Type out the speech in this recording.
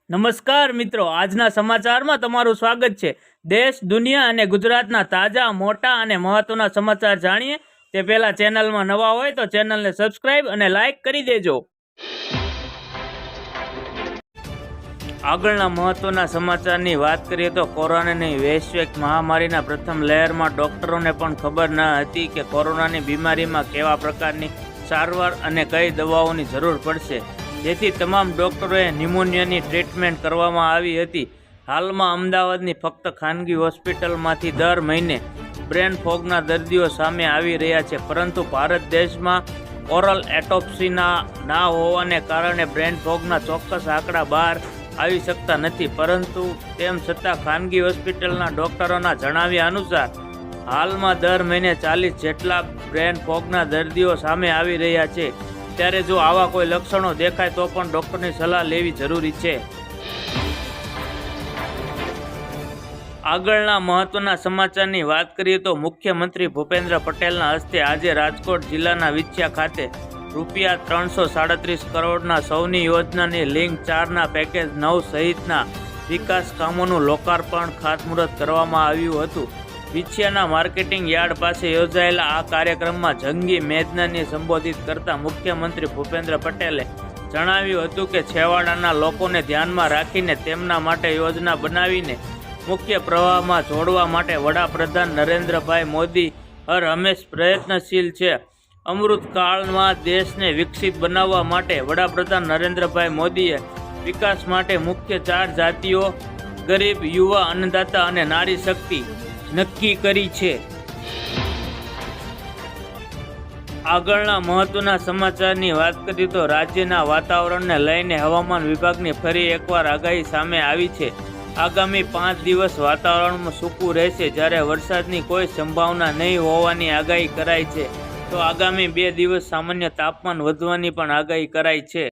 નમસ્કાર મિત્રો, આજના સમાચારમાં તમારું સ્વાગત છે। દેશ, દુનિયા અને ગુજરાતના તાજા, મોટા અને મહત્વના સમાચાર જાણીએ તે પહેલા ચેનલમાં નવા હોય તો ચેનલને સબસ્ક્રાઇબ અને લાઇક કરી દેજો। આગળના મહત્વના સમાચારની વાત કરીએ તો કોરોનાની વૈશ્વિક મહામારીના પ્રથમ લહેરમાં ડોક્ટરોને પણ ખબર ન હતી કે કોરોનાની બીમારીમાં કેવા પ્રકારની સારવાર અને કઈ દવાઓની જરૂર પડશે, જેથી તમામ ડોક્ટરોએ ન્યુમોનિયાની ટ્રીટમેન્ટ કરવામાં આવી હતી। હાલમાં અમદાવાદની ફક્ત ખાનગી હોસ્પિટલમાંથી દર મહિને બ્રેન ફોગના દર્દીઓ સામે આવી રહ્યા છે, પરંતુ ભારત દેશમાં ઓરલ એટોપ્સીના ના હોવાને કારણે બ્રેન ફોગના ચોક્કસ આંકડા બહાર આવી શકતા નથી। પરંતુ તેમ છતાં ખાનગી હોસ્પિટલના ડોક્ટરોના જણાવ્યા અનુસાર હાલમાં દર મહિને 40 જેટલા બ્રેન ફોગના દર્દીઓ સામે આવી રહ્યા છે। ત્યારે જો આવા કોઈ લક્ષણો દેખાય તો પણ ડોક્ટરની સલાહ લેવી જરૂરી છે। આગળના મહત્વના સમાચારની વાત કરીએ તો મુખ્યમંત્રી ભૂપેન્દ્ર પટેલના હસ્તે આજે રાજકોટ જિલ્લાના વિછિયા ખાતે ₹337 કરોડના સૌની યોજનાની લિંક 4ના પેકેજ 9 સહિતના વિકાસ કામોનું લોકાર્પણ ખાતમુહૂર્ત કરવામાં આવ્યું હતું। વિછિયાના માર્કેટિંગ યાર્ડ પાસે યોજાયેલા આ કાર્યક્રમમાં જંગી મેદનાને સંબોધિત કરતા મુખ્યમંત્રી ભૂપેન્દ્ર પટેલે જણાવ્યું હતું કે છેવાડાના લોકોને ધ્યાનમાં રાખીને તેમના માટે યોજના બનાવીને મુખ્ય પ્રવાહમાં જોડવા માટે વડાપ્રધાન નરેન્દ્રભાઈ મોદી હર હંમેશ પ્રયત્નશીલ છે। અમૃતકાળમાં દેશને વિકસિત બનાવવા માટે વડાપ્રધાન નરેન્દ્રભાઈ મોદીએ વિકાસ માટે મુખ્ય 4 જાતિઓ ગરીબ, યુવા, અન્નદાતા અને નારી શક્તિ નક્કી કરી છે। આગળના મહત્વના સમાચારની વાત કરીએ તો રાજ્યના વાતાવરણને લઈને હવામાન વિભાગની ફરી એકવાર આગાહી સામે આવી છે। આગામી 5 દિવસ વાતાવરણમાં સૂકું રહેશે, જ્યારે વરસાદની કોઈ સંભાવના નહીં હોવાની આગાહી કરાઈ છે, તો આગામી 2 દિવસ સામાન્ય તાપમાન વધવાની પણ આગાહી કરાઈ છે।